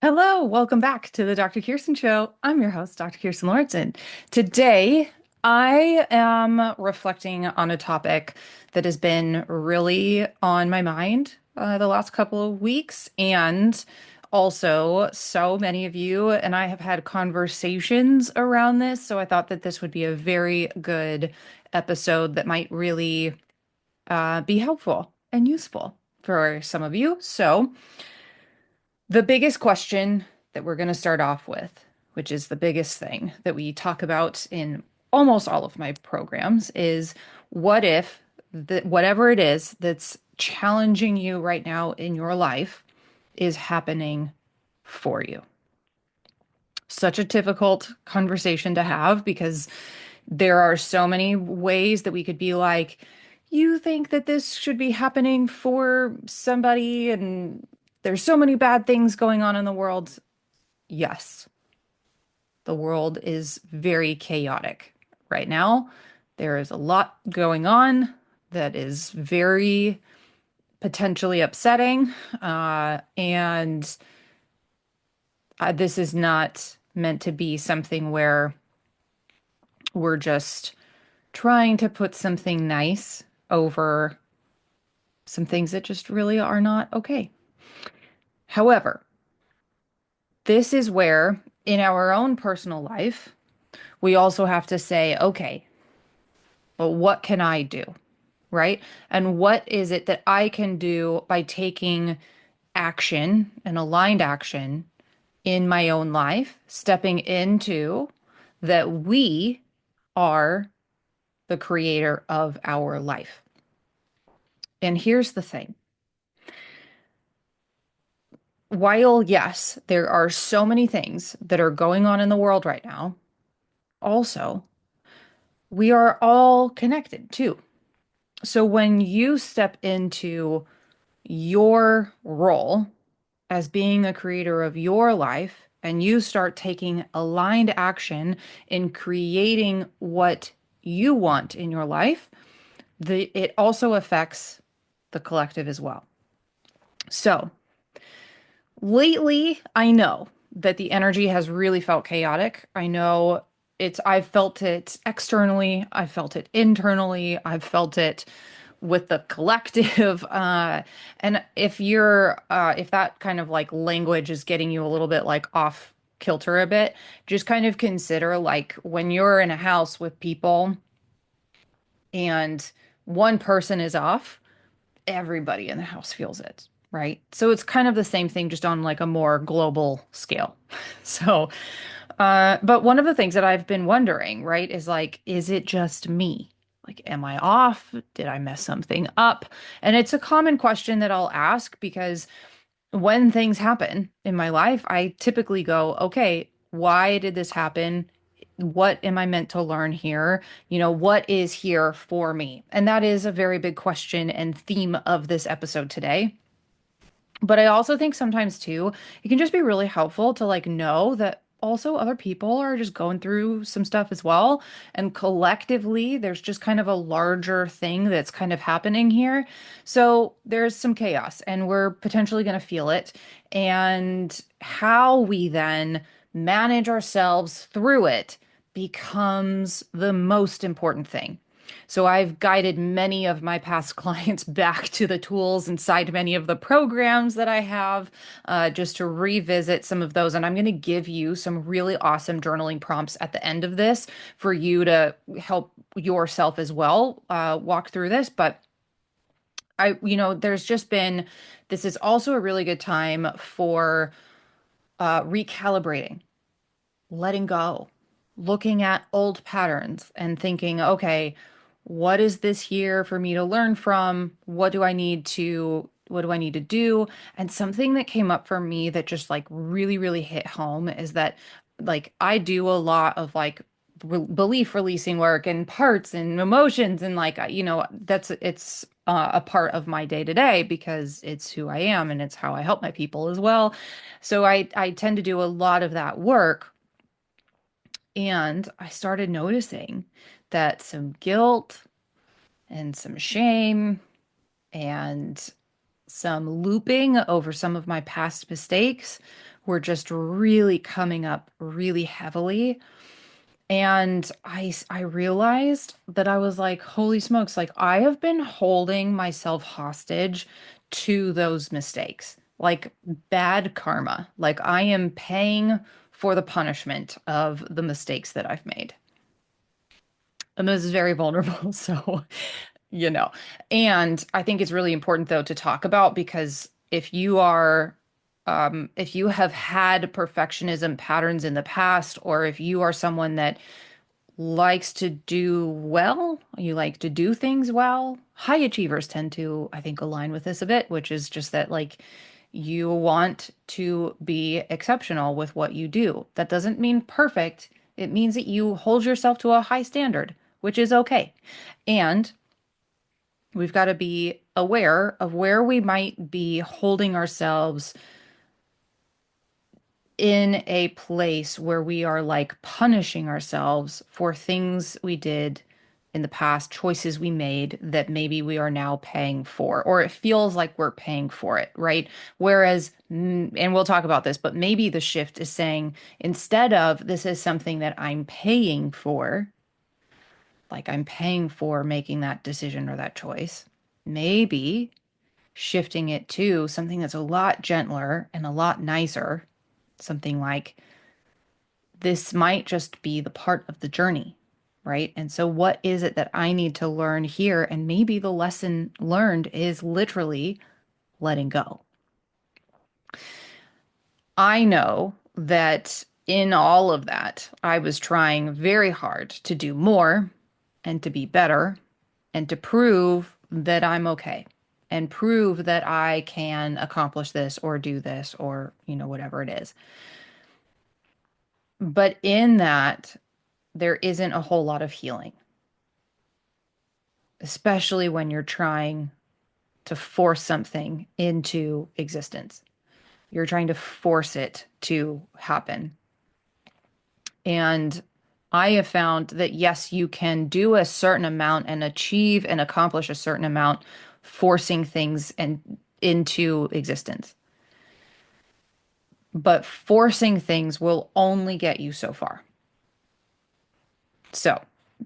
Hello, welcome back to the Dr. Kirsten Show. I'm your host, Dr. Kirsten Lawrenson. Today, I am reflecting on a topic that has been really on my mind the last couple of weeks. And also, so many of you and I have had conversations around this. So I thought that this would be a very good episode that might really be helpful and useful for some of you. So, the biggest question that we're going to start off with, which is the biggest thing that we talk about in almost all of my programs, is what if whatever it is that's challenging you right now in your life is happening for you? Such a difficult conversation to have because there are so many ways that we could be like, you think that this should be happening for somebody, and there's so many bad things going on in the world. Yes, the world is very chaotic right now. There is a lot going on that is very potentially upsetting. And this is not meant to be something where we're just trying to put something nice over some things that just really are not okay. However, this is where in our own personal life, we also have to say, okay, but what can I do? Right? And what is it that I can do by taking action and aligned action in my own life, stepping into that we are the creator of our life. And here's the thing. While, yes, there are so many things that are going on in the world right now, also, we are all connected too. So when you step into your role as being the creator of your life and you start taking aligned action in creating what you want in your life, it also affects the collective as well. So lately, I know that the energy has really felt chaotic. I know I've felt it externally, I've felt it internally, I've felt it with the collective. And if that kind of like language is getting you a little bit like off kilter a bit, just kind of consider like when you're in a house with people and one person is off, everybody in the house feels it, right? So it's kind of the same thing, just on like a more global scale. So, but one of the things that I've been wondering, right, is like, is it just me? Like, am I off? Did I mess something up? And it's a common question that I'll ask because when things happen in my life, I typically go, okay, why did this happen? What am I meant to learn here? What is here for me? And that is a very big question and theme of this episode today. But I also think sometimes too, it can just be really helpful to like know that also other people are just going through some stuff as well. And collectively, there's just kind of a larger thing that's kind of happening here. So there's some chaos and we're potentially going to feel it. And how we then manage ourselves through it becomes the most important thing. So I've guided many of my past clients back to the tools inside many of the programs that I have, just to revisit some of those. And I'm going to give you some really awesome journaling prompts at the end of this for you to help yourself as well, walk through this. But there's just been, this is also a really good time for recalibrating, letting go, looking at old patterns and thinking, okay, what is this here for me to learn from? What do I need to do? And something that came up for me that just like really, really hit home is that like I do a lot of like belief releasing work and parts and emotions and like it's a part of my day to day because it's who I am and it's how I help my people as well. So I tend to do a lot of that work, and I started noticing that some guilt and some shame and some looping over some of my past mistakes were just really coming up really heavily. And I realized that I was like, holy smokes, like I have been holding myself hostage to those mistakes, like bad karma. Like I am paying for the punishment of the mistakes that I've made. And this is very vulnerable. So, you know, and I think it's really important though to talk about because if you have had perfectionism patterns in the past, or if you are someone that likes to do well, you like to do things well. High achievers tend to, I think, align with this a bit, which is just that like you want to be exceptional with what you do. That doesn't mean perfect. It means that you hold yourself to a high standard, which is okay. And we've got to be aware of where we might be holding ourselves in a place where we are like punishing ourselves for things we did in the past, choices we made that maybe we are now paying for, or it feels like we're paying for it, right? Whereas, and we'll talk about this, but maybe the shift is saying instead of this is something that I'm paying for, like I'm paying for making that decision or that choice, maybe shifting it to something that's a lot gentler and a lot nicer, something like this might just be the part of the journey, right? And so, what is it that I need to learn here? And maybe the lesson learned is literally letting go. I know that in all of that, I was trying very hard to do more and to be better and to prove that I'm okay and prove that I can accomplish this or do this or, whatever it is. But in that, there isn't a whole lot of healing, especially when you're trying to force something into existence. You're trying to force it to happen. And I have found that yes, you can do a certain amount and achieve and accomplish a certain amount forcing things and into existence. But forcing things will only get you so far. So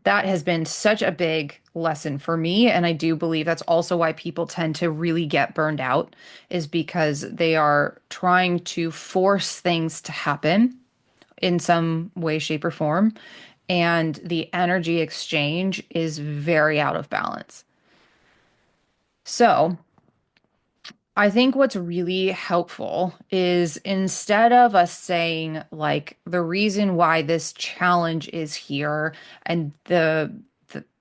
that has been such a big lesson for me. And I do believe that's also why people tend to really get burned out, is because they are trying to force things to happen in some way, shape, or form. And the energy exchange is very out of balance. So I think what's really helpful is instead of us saying, like, the reason why this challenge is here and the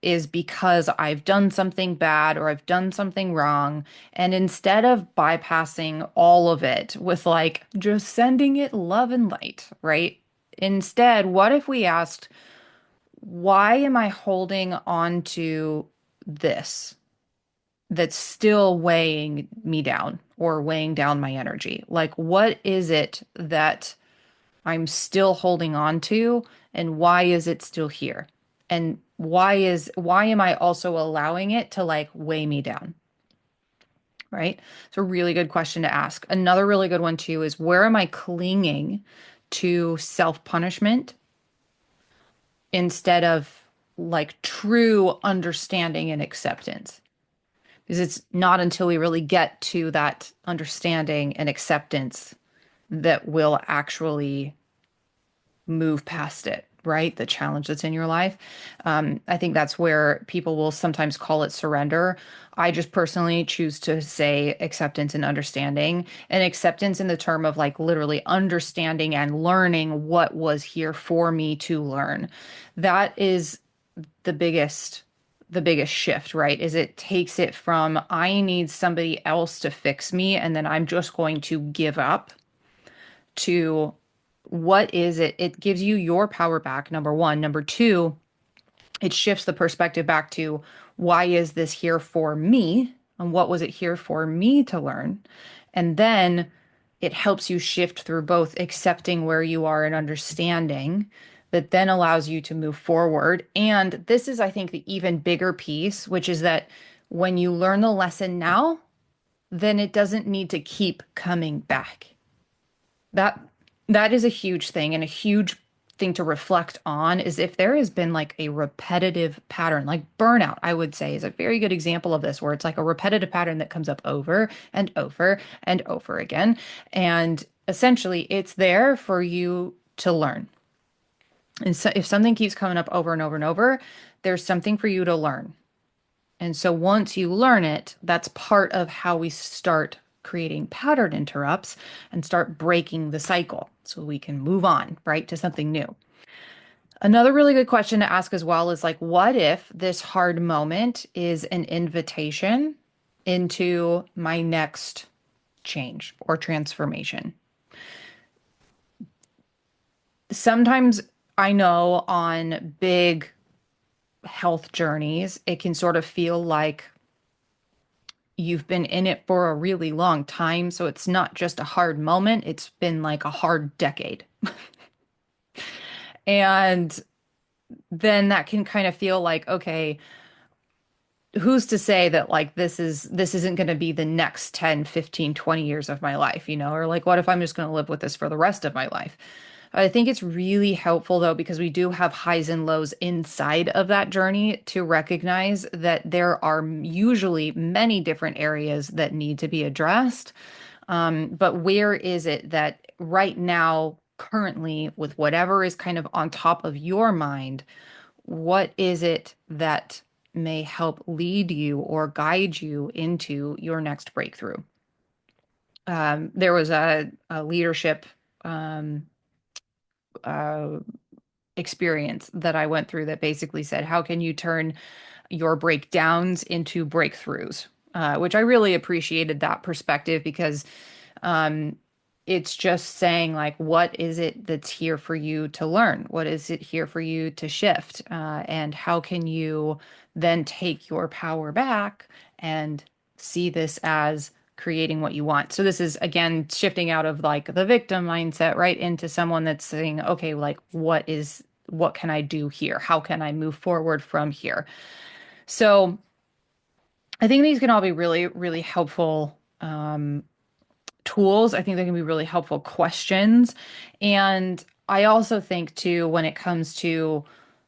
is because I've done something bad or I've done something wrong, and instead of bypassing all of it with like just sending it love and light, right? Instead, what if we asked, why am I holding on to this that's still weighing me down or weighing down my energy? Like, what is it that I'm still holding on to, and why is it still here? And why am I also allowing it to like weigh me down? Right? It's a really good question to ask. Another really good one too is, where am I clinging to self-punishment instead of like true understanding and acceptance? Because it's not until we really get to that understanding and acceptance that we'll actually move past it, right? The challenge that's in your life. I think that's where people will sometimes call it surrender. I just personally choose to say acceptance and understanding, and acceptance in the term of like literally understanding and learning what was here for me to learn. That is the biggest the biggest shift, right? Is it takes it from I need somebody else to fix me and then I'm just going to give up, to what is it? It gives you your power back, number one. Number two, it shifts the perspective back to, why is this here for me? And what was it here for me to learn? And then it helps you shift through both accepting where you are and understanding, that then allows you to move forward. And this is, I think, the even bigger piece, which is that when you learn the lesson now, then it doesn't need to keep coming back. That that is a huge thing, and a huge thing to reflect on is if there has been like a repetitive pattern, like burnout, I would say is a very good example of this, where it's like a repetitive pattern that comes up over and over and over again. And essentially it's there for you to learn. And so if something keeps coming up over and over and over, there's something for you to learn. And so once you learn it, that's part of how we start creating pattern interrupts and start breaking the cycle so we can move on, right, to something new. Another really good question to ask as well is like, what if this hard moment is an invitation into my next change or transformation? Sometimes I know on big health journeys, it can sort of feel like you've been in it for a really long time. So it's not just a hard moment, it's been like a hard decade. And then that can kind of feel like, okay, who's to say that like this isn't going to be the next 10, 15, 20 years of my life, or like what if I'm just going to live with this for the rest of my life? I think it's really helpful though, because we do have highs and lows inside of that journey to recognize that there are usually many different areas that need to be addressed. But where is it that right now, currently, with whatever is kind of on top of your mind, what is it that may help lead you or guide you into your next breakthrough? There was a leadership um, uh, experience that I went through that basically said, how can you turn your breakdowns into breakthroughs? Which I really appreciated that perspective because um, it's just saying, like, what is it that's here for you to learn? What is it here for you to shift? And how can you then take your power back and see this as creating what you want? So this is again shifting out of like the victim mindset right into someone that's saying, okay, like what can I do here? How can I move forward from here? So I think these can all be really, really helpful tools. I think they can be really helpful questions. And I also think, too, when it comes to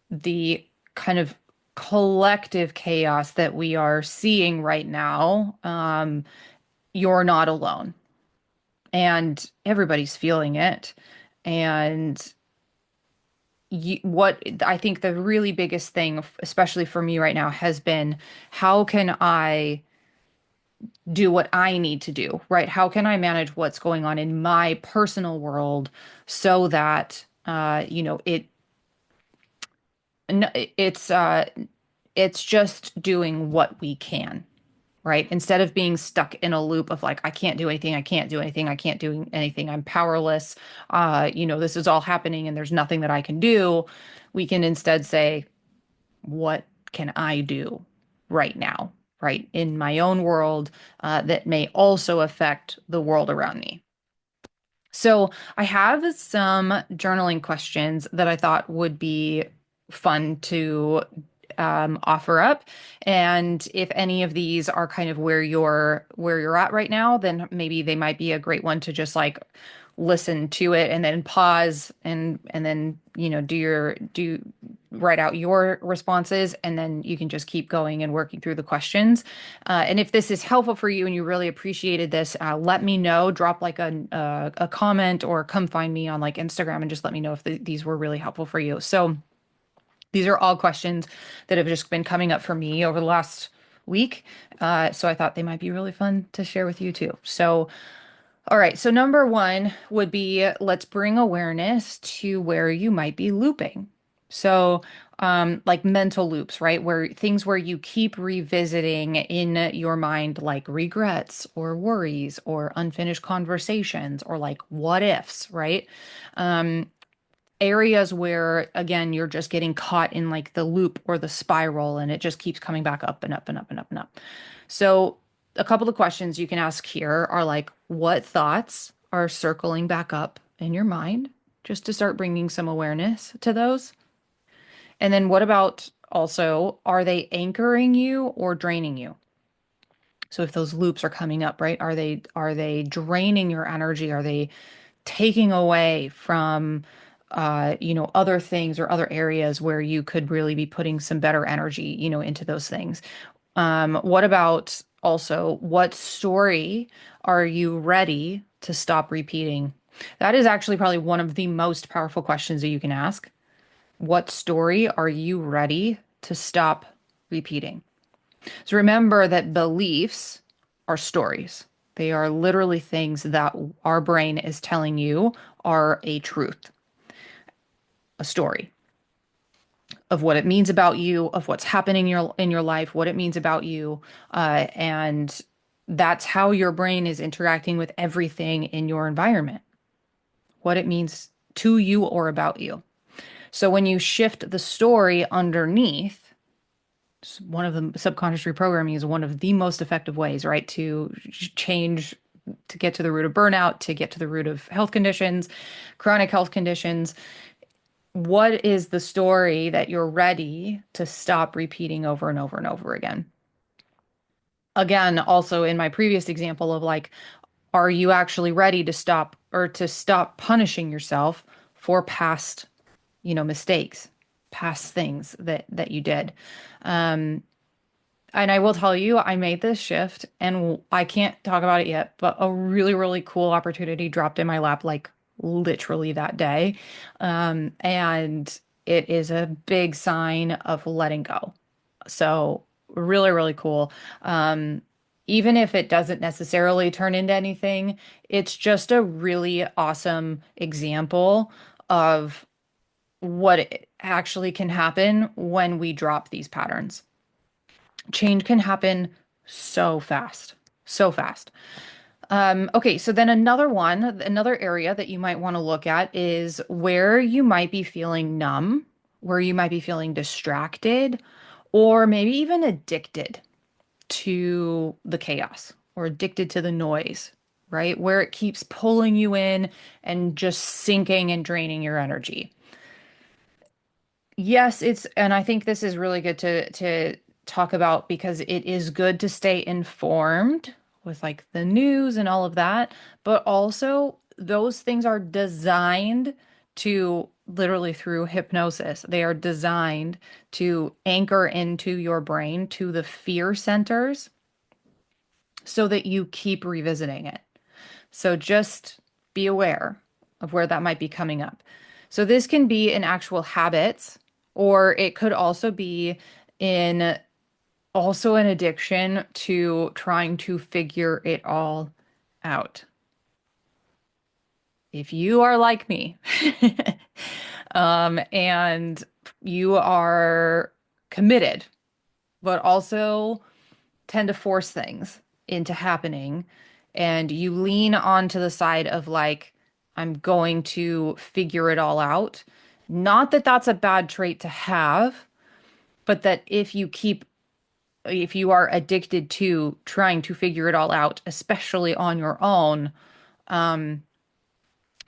the kind of collective chaos that we are seeing right now, you're not alone. And everybody's feeling it. And what I think the really biggest thing, especially for me right now, has been how can I do what I need to do, right? How can I manage what's going on in my personal world so that it's it's just doing what we can, right? Instead of being stuck in a loop of like, I can't do anything, I can't do anything, I can't do anything, I'm powerless. This is all happening and there's nothing that I can do. We can instead say, what can I do right now, right? In my own world, that may also affect the world around me. So I have some journaling questions that I thought would be fun to offer up. And if any of these are kind of where you're at right now, then maybe they might be a great one to just like listen to it and then pause and then do write out your responses, and then you can just keep going and working through the questions. And if this is helpful for you and you really appreciated this, let me know. Drop like a comment or come find me on like Instagram and just let me know if these were really helpful for you. So these are all questions that have just been coming up for me over the last week. So I thought they might be really fun to share with you too. So all right, so number one would be let's bring awareness to where you might be looping. So, like mental loops, right? Where you keep revisiting in your mind, like regrets or worries or unfinished conversations or like what ifs, right? Um, Areas where, again, you're just getting caught in like the loop or the spiral and it just keeps coming back up and up and up and up and up. So, a couple of questions you can ask here are like, what thoughts are circling back up in your mind? Just to start bringing some awareness to those. And then what about also, are they anchoring you or draining you? So if those loops are coming up, right? Are they draining your energy? Are they taking away from other things or other areas where you could really be putting some better energy, into those things. What about also what story are you ready to stop repeating? That is actually probably one of the most powerful questions that you can ask. What story are you ready to stop repeating? So remember that beliefs are stories. They are literally things that our brain is telling you are a truth, a story of what it means about you, of what's happening in your life, what it means about you, and that's how your brain is interacting with everything in your environment, what it means to you or about you. So when you shift the story underneath, one of the subconscious reprogramming is one of the most effective ways, right, to change, to get to the root of burnout, to get to the root of health conditions, chronic health conditions. What is the story that you're ready to stop repeating over and over and over again? Again, also in my previous example of like, are you actually ready to stop or to stop punishing yourself for past, mistakes, past things that you did? Um, And I will tell you, I made this shift and I can't talk about it yet, but a really, really cool opportunity dropped in my lap like literally that day. And it is a big sign of letting go. So really, really cool. Um, Even if it doesn't necessarily turn into anything, it's just a really awesome example of what actually can happen when we drop these patterns. Change can happen so fast, so fast. Okay, so then another area that you might want to look at is where you might be feeling numb, where you might be feeling distracted, or maybe even addicted to the chaos or addicted to the noise, right? Where it keeps pulling you in and just sinking and draining your energy. Yes, and I think this is really good to talk about because it is good to stay informed with like the news and all of that, but also those things are designed to literally through hypnosis. They are designed to anchor into your brain to the fear centers so that you keep revisiting it. So just be aware of where that might be coming up. So this can be in actual habits, or it could also be in also an addiction to trying to figure it all out. If you are like me, and you are committed, but also tend to force things into happening and you lean onto the side of like, I'm going to figure it all out. Not that that's a bad trait to have, but that if you are addicted to trying to figure it all out, especially on your own, um,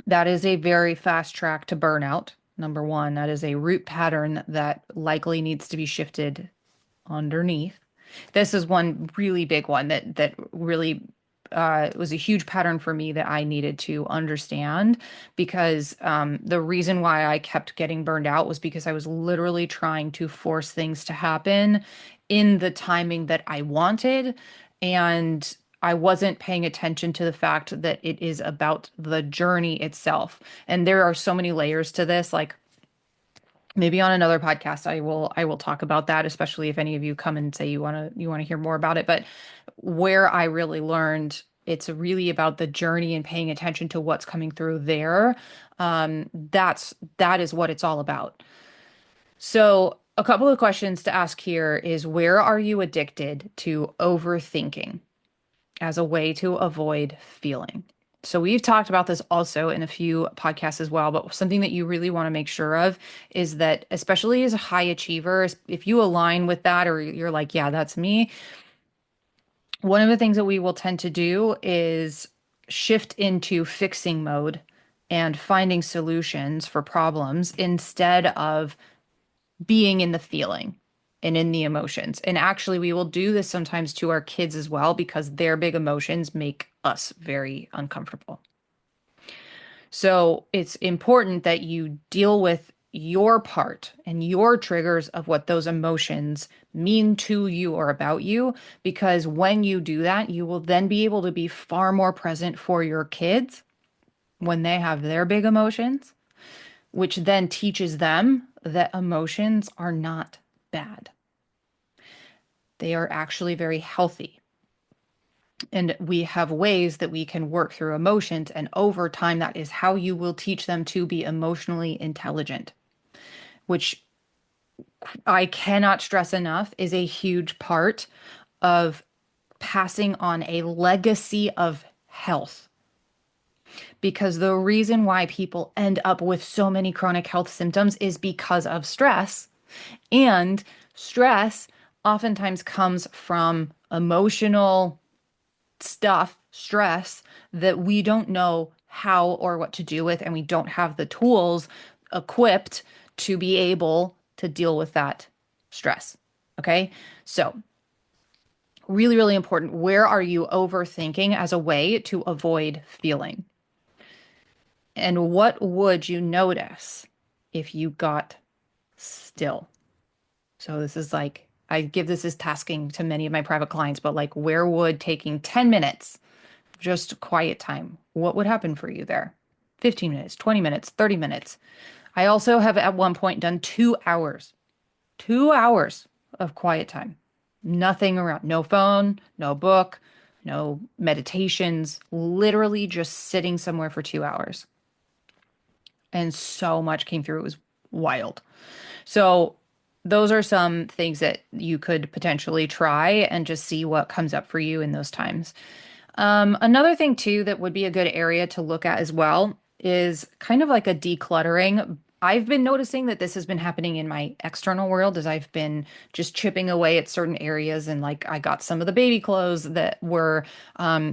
that is a very fast track to burnout. Number one, that is a root pattern that likely needs to be shifted underneath. This is one really big one that really was a huge pattern for me that I needed to understand because the reason why I kept getting burned out was because I was literally trying to force things to happen in the timing that I wanted, and I wasn't paying attention to the fact that it is about the journey itself. And there are so many layers to this, like maybe on another podcast I will talk about that, especially if any of you come and say you want to hear more about it. But where I really learned it's really about the journey and paying attention to what's coming through there. That is what it's all about. So a couple of questions to ask here is where are you addicted to overthinking as a way to avoid feeling? So we've talked about this also in a few podcasts as well, but something that you really want to make sure of is that, especially as a high achiever, if you align with that or you're like, yeah, that's me, one of the things that we will tend to do is shift into fixing mode and finding solutions for problems instead of being in the feeling and in the emotions. And actually, we will do this sometimes to our kids as well because their big emotions make us very uncomfortable. So it's important that you deal with your part and your triggers of what those emotions mean to you or about you, because when you do that, you will then be able to be far more present for your kids when they have their big emotions, which then teaches them that emotions are not bad. They are actually very healthy. And we have ways that we can work through emotions. And over time, that is how you will teach them to be emotionally intelligent, which I cannot stress enough is a huge part of passing on a legacy of health. Because the reason why people end up with so many chronic health symptoms is because of stress. And stress oftentimes comes from emotional stuff, stress that we don't know how or what to do with, and we don't have the tools equipped to be able to deal with that stress. Okay. So, really, really important. Where are you overthinking as a way to avoid feeling? And what would you notice if you got still? So, this is like, I give this as tasking to many of my private clients, but like, where would taking 10 minutes just quiet time, what would happen for you there? 15 minutes, 20 minutes, 30 minutes. I also have at one point done 2 hours, 2 hours of quiet time. Nothing around, no phone, no book, no meditations, literally just sitting somewhere for 2 hours. And so much came through. It was wild. So, those are some things that you could potentially try and just see what comes up for you in those times. Another thing too that would be a good area to look at as well is kind of like a decluttering. I've been noticing that this has been happening in my external world as I've been just chipping away at certain areas. And like I got some of the baby clothes that were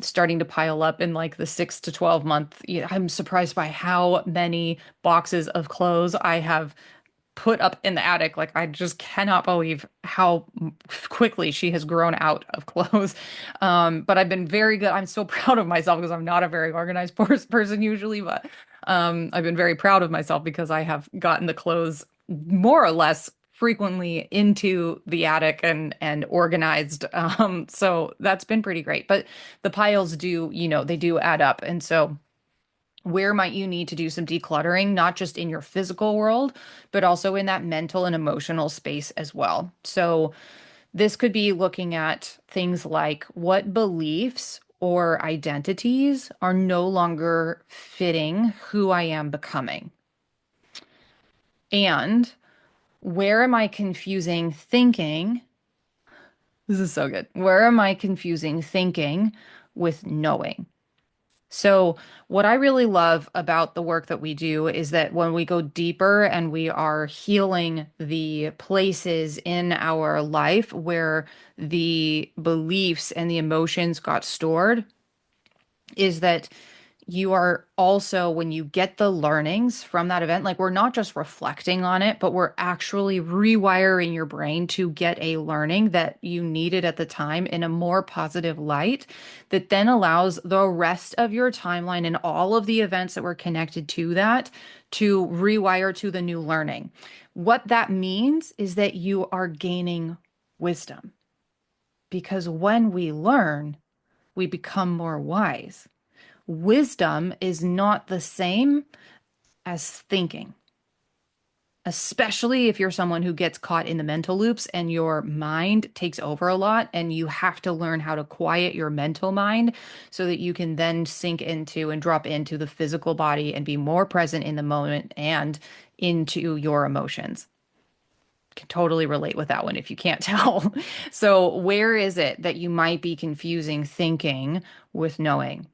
starting to pile up in like the 6 to 12 month. I'm surprised by how many boxes of clothes I have put up in the attic. Like, I just cannot believe how quickly she has grown out of clothes. But I've been very good. I'm so proud of myself because I'm not a very organized person usually, but I've been very proud of myself because I have gotten the clothes more or less frequently into the attic and organized. So that's been pretty great. But the piles do, they do add up. And so where might you need to do some decluttering, not just in your physical world, but also in that mental and emotional space as well? So, this could be looking at things like what beliefs or identities are no longer fitting who I am becoming. And where am I confusing thinking? This is so good. Where am I confusing thinking with knowing? So, what I really love about the work that we do is that when we go deeper and we are healing the places in our life where the beliefs and the emotions got stored, is that you are also, when you get the learnings from that event, like we're not just reflecting on it, but we're actually rewiring your brain to get a learning that you needed at the time in a more positive light that then allows the rest of your timeline and all of the events that were connected to that to rewire to the new learning. What that means is that you are gaining wisdom because when we learn, we become more wise. Wisdom is not the same as thinking, especially if you're someone who gets caught in the mental loops and your mind takes over a lot and you have to learn how to quiet your mental mind so that you can then sink into and drop into the physical body and be more present in the moment and into your emotions. Can totally relate with that one if you can't tell. So, where is it that you might be confusing thinking with knowing?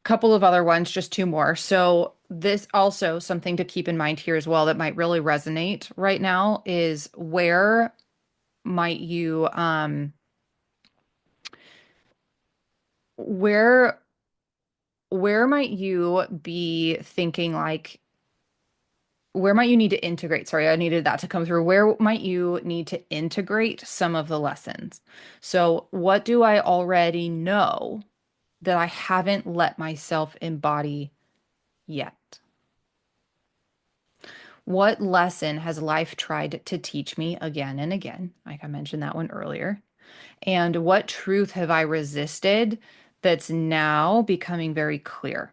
Couple of other ones, just two more. So this also something to keep in mind here as well that might really resonate right now is might you where where might you be thinking like where might you need to integrate? Sorry, I needed that to come through. Where might you need to integrate some of the lessons? So what do I already know that I haven't let myself embody yet? What lesson has life tried to teach me again and again? Like I mentioned that one earlier. And what truth have I resisted that's now becoming very clear?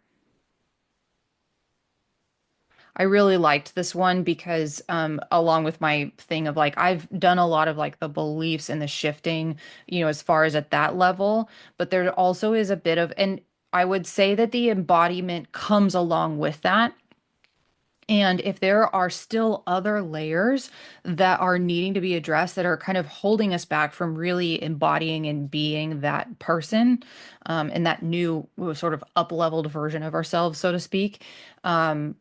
I really liked this one because, along with my thing of like, I've done a lot of like the beliefs and the shifting, as far as at that level, but there also is a bit of, and I would say that the embodiment comes along with that. And if there are still other layers that are needing to be addressed that are kind of holding us back from really embodying and being that person, and that new sort of up-leveled version of ourselves, so to speak, um,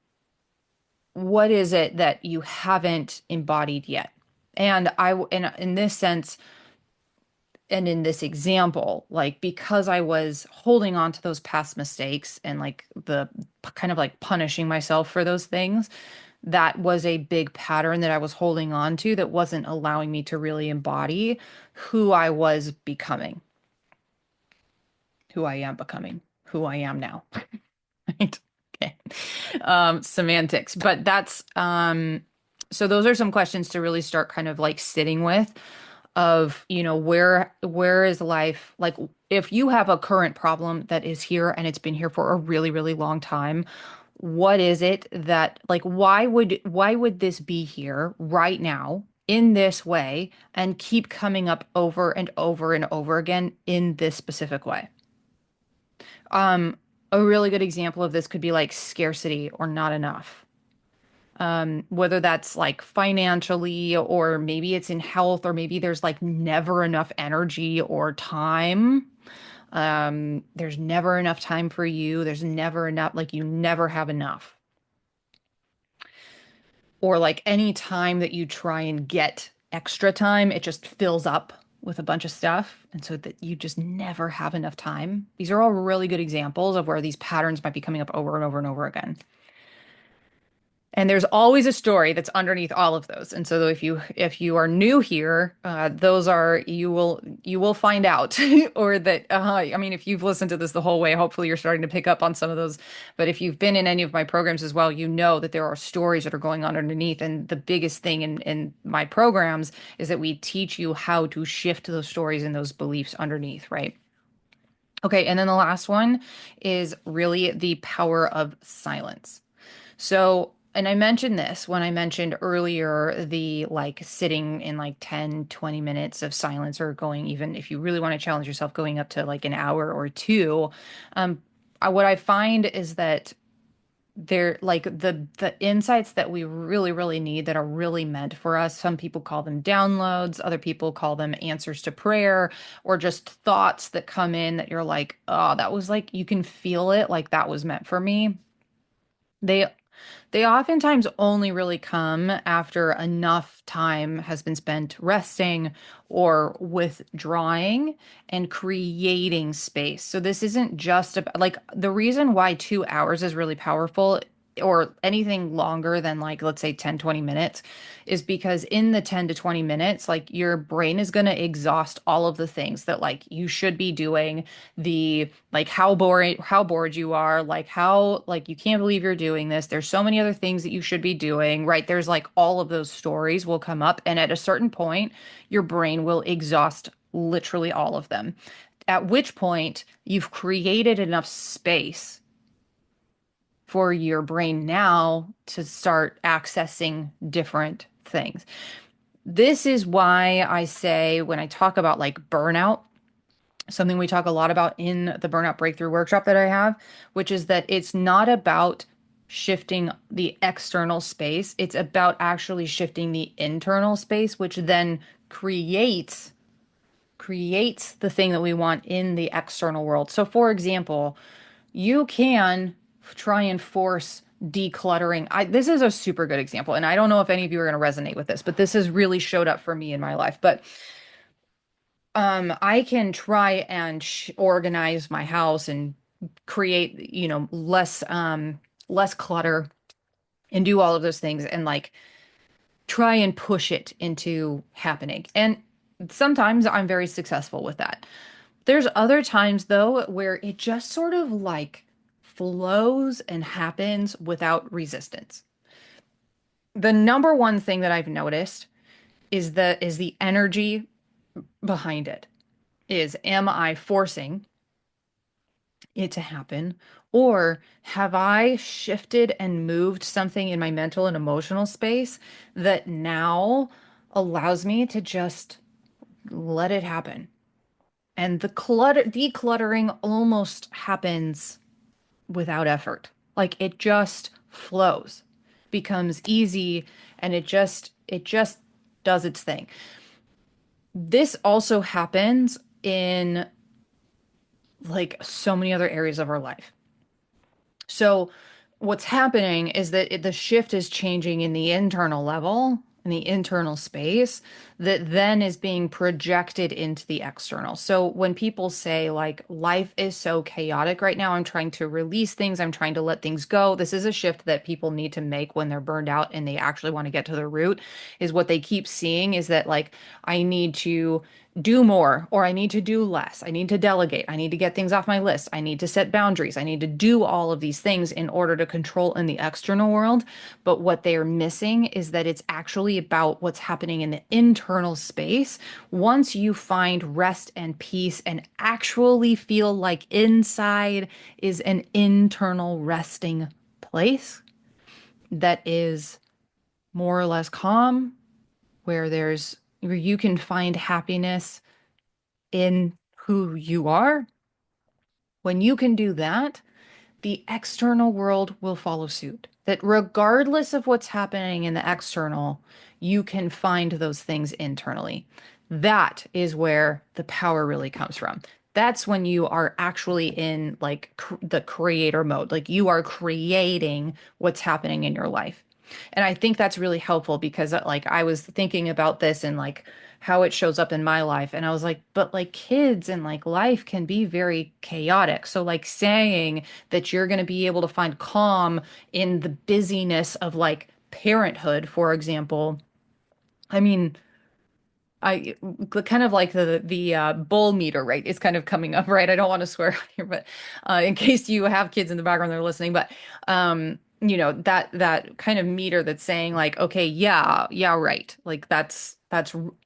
what is it that you haven't embodied yet? And in this sense, and in this example, like because I was holding on to those past mistakes and like the kind of like punishing myself for those things, that was a big pattern that I was holding on to that wasn't allowing me to really embody who I was becoming, who I am becoming, who I am now. Right. Okay. Semantics. But that's so those are some questions to really start kind of like sitting with of, where is life like if you have a current problem that is here and it's been here for a really, really long time, what is it that like why would this be here right now in this way and keep coming up over and over and over again in this specific way? Um, a really good example of this could be like scarcity or not enough. Whether that's like financially, or maybe it's in health, or maybe there's like never enough energy or time. There's never enough time for you. There's never enough, like you never have enough. Or like any time that you try and get extra time, it just fills up with a bunch of stuff. And so that you just never have enough time. These are all really good examples of where these patterns might be coming up over and over and over again. And there's always a story that's underneath all of those. And so if you are new here, those are you will find out, or that I mean, if you've listened to this the whole way, hopefully you're starting to pick up on some of those. But if you've been in any of my programs as well, you know that there are stories that are going on underneath. And the biggest thing in my programs is that we teach you how to shift those stories and those beliefs underneath, right? Okay, and then the last one is really the power of silence. So, and I mentioned this when I mentioned earlier the like sitting in like 10, 20 minutes of silence, or going, even if you really want to challenge yourself, going up to like an hour or two. What I find is that they're like the insights that we really, really need that are really meant for us. Some people call them downloads, other people call them answers to prayer, or just thoughts that come in that you're like, oh, that was like, you can feel it, like that was meant for me. They they oftentimes only really come after enough time has been spent resting or withdrawing and creating space. So this isn't just about like the reason why 2 hours is really powerful, or anything longer than like, let's say 10, 20 minutes, is because in the 10 to 20 minutes, like your brain is going to exhaust all of the things that like you should be doing, the like how bored you are, like how like you can't believe you're doing this, there's so many other things that you should be doing, right? There's like all of those stories will come up, and at a certain point your brain will exhaust literally all of them, at which point you've created enough space for your brain now to start accessing different things. This is why I say when I talk about like burnout, something we talk a lot about in the Burnout Breakthrough workshop that I have, which is that it's not about shifting the external space, it's about actually shifting the internal space, which then creates the thing that we want in the external world. So for example, you can try and force decluttering. This is a super good example, and I don't know if any of you are going to resonate with this, but this has really showed up for me in my life. But I can try and organize my house and create, less clutter and do all of those things and like try and push it into happening. And sometimes I'm very successful with that. There's other times though where it just sort of like flows and happens without resistance. The number one thing that I've noticed is the energy behind it. Is am I forcing it to happen? Or have I shifted and moved something in my mental and emotional space that now allows me to just let it happen? And the decluttering almost happens without effort. Like it just flows, becomes easy, and it just does its thing. This also happens in like so many other areas of our life. So what's happening is that the shift is changing in the internal level, in the internal space, that then is being projected into the external. So when people say like life is so chaotic right now, I'm trying to release things, I'm trying to let things go. This is a shift that people need to make when they're burned out and they actually want to get to the root, is what they keep seeing is that like I need to do more or I need to do less. I need to delegate. I need to get things off my list. I need to set boundaries. I need to do all of these things in order to control in the external world. But what they are missing is that it's actually about what's happening in the internal space. Once you find rest and peace and actually feel like inside is an internal resting place that is more or less calm, where you can find happiness in who you are, when you can do that, the external world will follow suit. That regardless of what's happening in the external, you can find those things internally. That is where the power really comes from. That's when you are actually in like the creator mode, like you are creating what's happening in your life. And I think that's really helpful because like I was thinking about this and like how it shows up in my life and I was like, but like kids and like life can be very chaotic. So like saying that you're going to be able to find calm in the busyness of like parenthood, for example. I mean, I kind of like the bull meter, right? Is kind of coming up, right? I don't want to swear here, but in case you have kids in the background that are listening, but that kind of meter that's saying like, okay, yeah, yeah, right. Like that's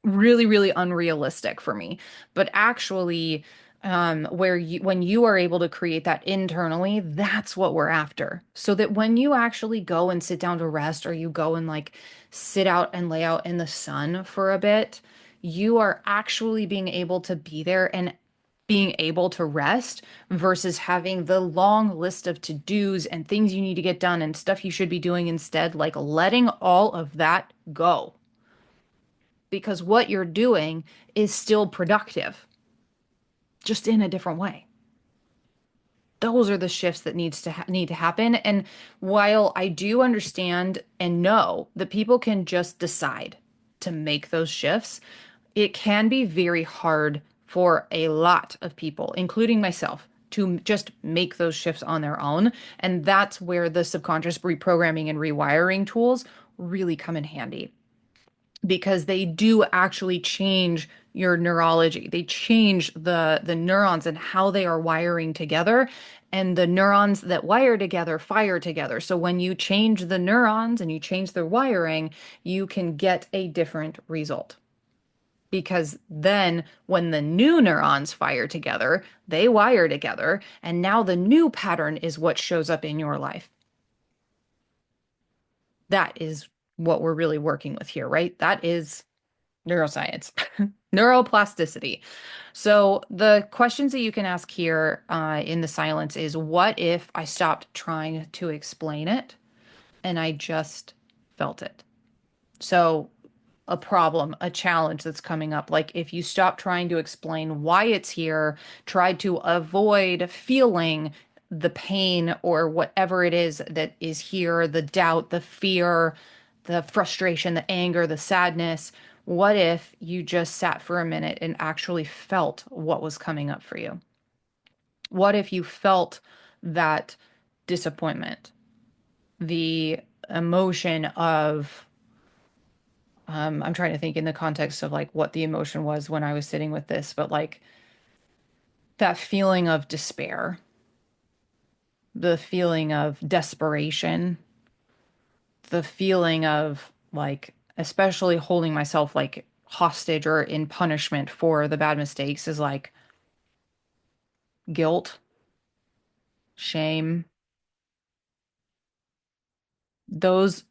really, really unrealistic for me. But actually, where you when you are able to create that internally, that's what we're after. So that when you actually go and sit down to rest, or you go and like sit out and lay out in the sun for a bit, you are actually being able to be there and being able to rest versus having the long list of to-dos and things you need to get done and stuff you should be doing instead, like letting all of that go. Because what you're doing is still productive, just in a different way. Those are the shifts that need to happen. And while I do understand and know that people can just decide to make those shifts, it can be very hard for a lot of people, including myself, to just make those shifts on their own. And that's where the subconscious reprogramming and rewiring tools really come in handy because they do actually change your neurology. They change the neurons and how they are wiring together. And the neurons that wire together fire together. So when you change the neurons and you change their wiring, you can get a different result. Because then when the new neurons fire together, they wire together. And now the new pattern is what shows up in your life. That is what we're really working with here, right? That is neuroscience, neuroplasticity. So the questions that you can ask here in the silence is, what if I stopped trying to explain it and I just felt it? So a problem, a challenge that's coming up, like if you stop trying to explain why it's here, try to avoid feeling the pain or whatever it is that is here, the doubt, the fear, the frustration, the anger, the sadness. What if you just sat for a minute and actually felt what was coming up for you? What if you felt that disappointment, the emotion of, I'm trying to think in the context of like what the emotion was when I was sitting with this, but like that feeling of despair, the feeling of desperation, the feeling of like, especially holding myself like hostage or in punishment for the bad mistakes is like guilt, shame. Those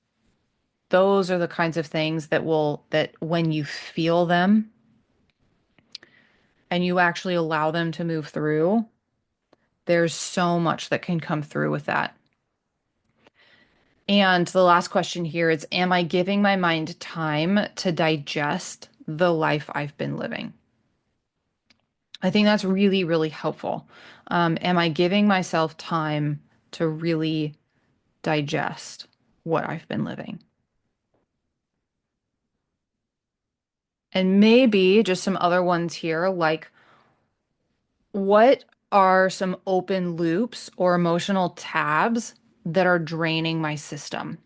those are the kinds of things that when you feel them and you actually allow them to move through, there's so much that can come through with that. And the last question here is, am I giving my mind time to digest the life I've been living? I think that's really, really helpful. Am I giving myself time to really digest what I've been living? And maybe just some other ones here, like what are some open loops or emotional tabs that are draining my system?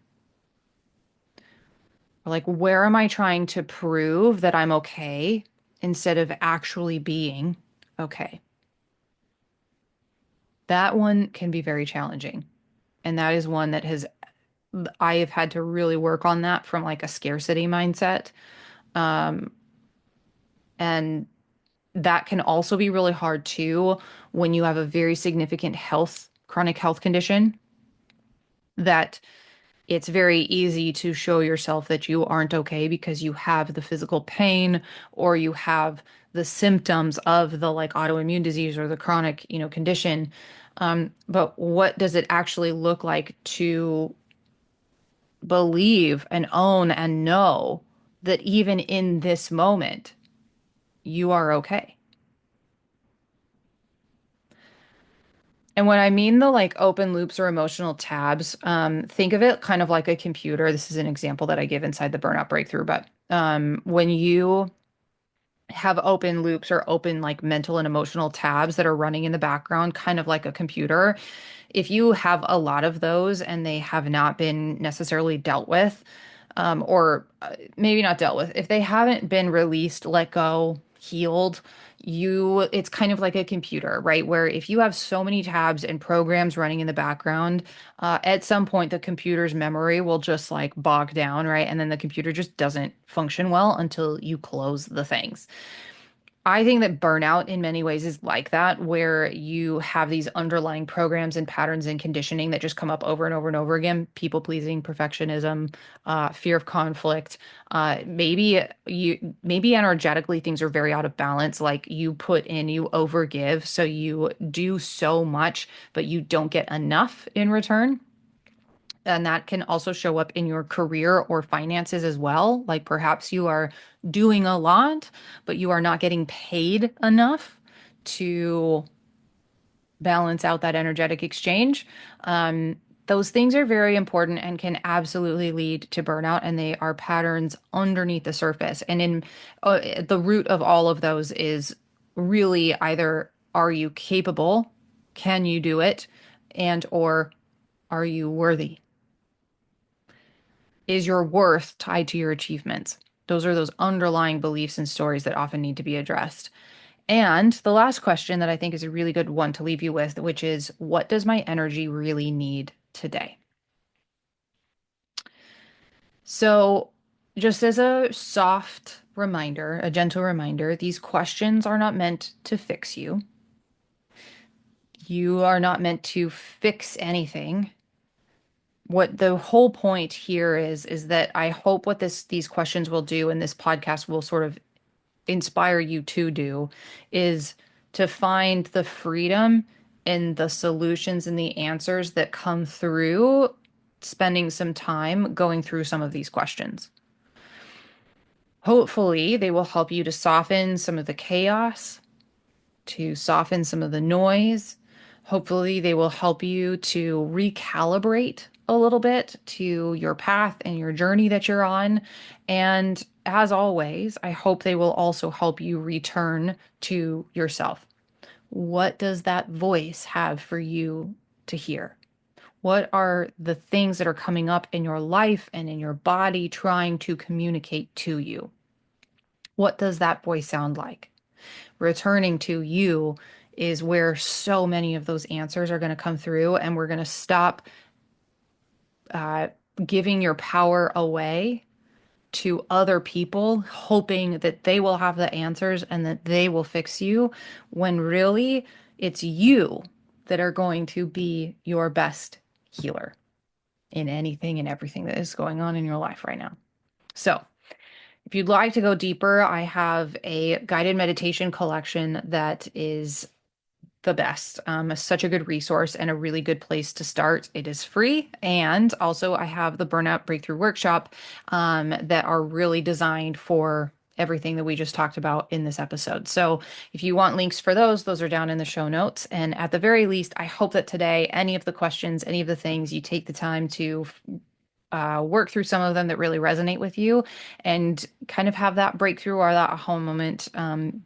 Like, where am I trying to prove that I'm okay instead of actually being okay? That one can be very challenging. And that is one that I have had to really work on that from like a scarcity mindset. Um, and that can also be really hard too when you have a very significant chronic health condition that it's very easy to show yourself that you aren't okay because you have the physical pain or you have the symptoms of the like autoimmune disease or the chronic, condition. But what does it actually look like to believe and own and know that even in this moment, you are okay? And when I mean the like open loops or emotional tabs, think of it kind of like a computer. This is an example that I give inside the Burnout Breakthrough, but when you have open loops or open like mental and emotional tabs that are running in the background, kind of like a computer, if you have a lot of those and they have not been necessarily dealt with, or maybe not dealt with, if they haven't been released, let go, healed, it's kind of like a computer, right? Where if you have so many tabs and programs running in the background, at some point the computer's memory will just like bog down, right? And then the computer just doesn't function well until you close the things. I think that burnout in many ways is like that, where you have these underlying programs and patterns and conditioning that just come up over and over and over again. People pleasing, perfectionism, fear of conflict. Maybe energetically things are very out of balance. Like you overgive, so you do so much, but you don't get enough in return. And that can also show up in your career or finances as well. Like perhaps you are doing a lot, but you are not getting paid enough to balance out that energetic exchange. Those things are very important and can absolutely lead to burnout, and they are patterns underneath the surface. And in the root of all of those is really either are you capable, can you do it, and or are you worthy? Is your worth tied to your achievements? Those are those underlying beliefs and stories that often need to be addressed. And the last question that I think is a really good one to leave you with, which is what does my energy really need today? So, just as a soft reminder, a gentle reminder, these questions are not meant to fix you. You are not meant to fix anything. What the whole point here is that I hope what these questions will do and this podcast will sort of inspire you to do is to find the freedom in the solutions and the answers that come through spending some time going through some of these questions. Hopefully, they will help you to soften some of the chaos, to soften some of the noise. Hopefully, they will help you to recalibrate a little bit to your path and your journey that you're on. And as always, I hope they will also help you return to yourself. What does that voice have for you to hear? What are the things that are coming up in your life and in your body trying to communicate to you? What does that voice sound like? Returning to you is where so many of those answers are going to come through, and we're going to stop uh, giving your power away to other people, hoping that they will have the answers and that they will fix you, when really it's you that are going to be your best healer in anything and everything that is going on in your life right now. So, if you'd like to go deeper, I have a guided meditation collection that is the best. Such a good resource and a really good place to start. It is free. And also, I have the Burnout Breakthrough Workshop that are really designed for everything that we just talked about in this episode. So if you want links for those are down in the show notes. And at the very least, I hope that today, any of the questions, any of the things, you take the time to work through some of them that really resonate with you and kind of have that breakthrough or that aha moment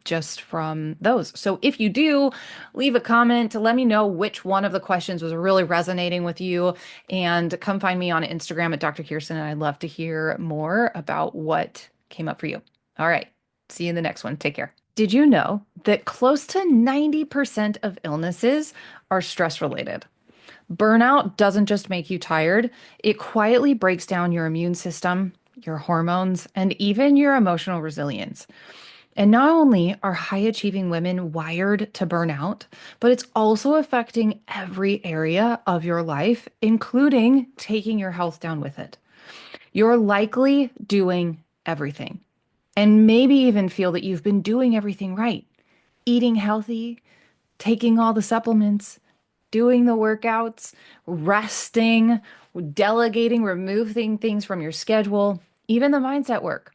just from those. So if you do, leave a comment to let me know which one of the questions was really resonating with you, and come find me on Instagram at Dr. Kirsten, and I'd love to hear more about what came up for you. All right. See you in the next one. Take care. Did you know that close to 90% of illnesses are stress related? Burnout doesn't just make you tired, it quietly breaks down your immune system, your hormones, and even your emotional resilience. And not only are high achieving women wired to burn out, but it's also affecting every area of your life, including taking your health down with it. You're likely doing everything, and maybe even feel that you've been doing everything right. Eating healthy, taking all the supplements, doing the workouts, resting, delegating, removing things from your schedule, even the mindset work.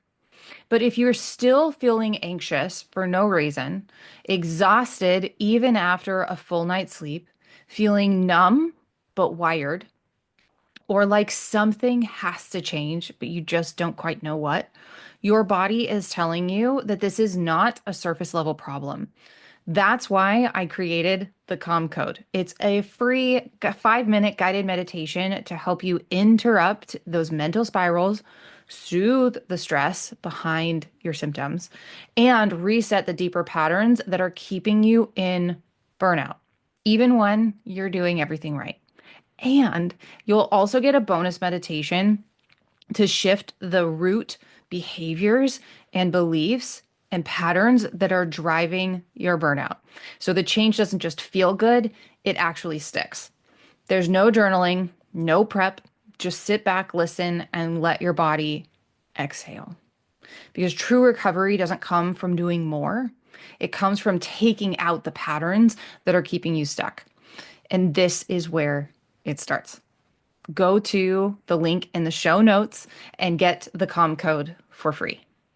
But if you're still feeling anxious for no reason, exhausted even after a full night's sleep, feeling numb but wired, or like something has to change, but you just don't quite know what, your body is telling you that this is not a surface level problem. That's why I created the Calm Code. It's a free 5-minute guided meditation to help you interrupt those mental spirals, soothe the stress behind your symptoms, and reset the deeper patterns that are keeping you in burnout, even when you're doing everything right. And you'll also get a bonus meditation to shift the root behaviors and beliefs and patterns that are driving your burnout. So the change doesn't just feel good, it actually sticks. There's no journaling, no prep. Just sit back, listen, and let your body exhale. Because true recovery doesn't come from doing more, it comes from taking out the patterns that are keeping you stuck. And this is where it starts. Go to the link in the show notes and get the Calm Code for free.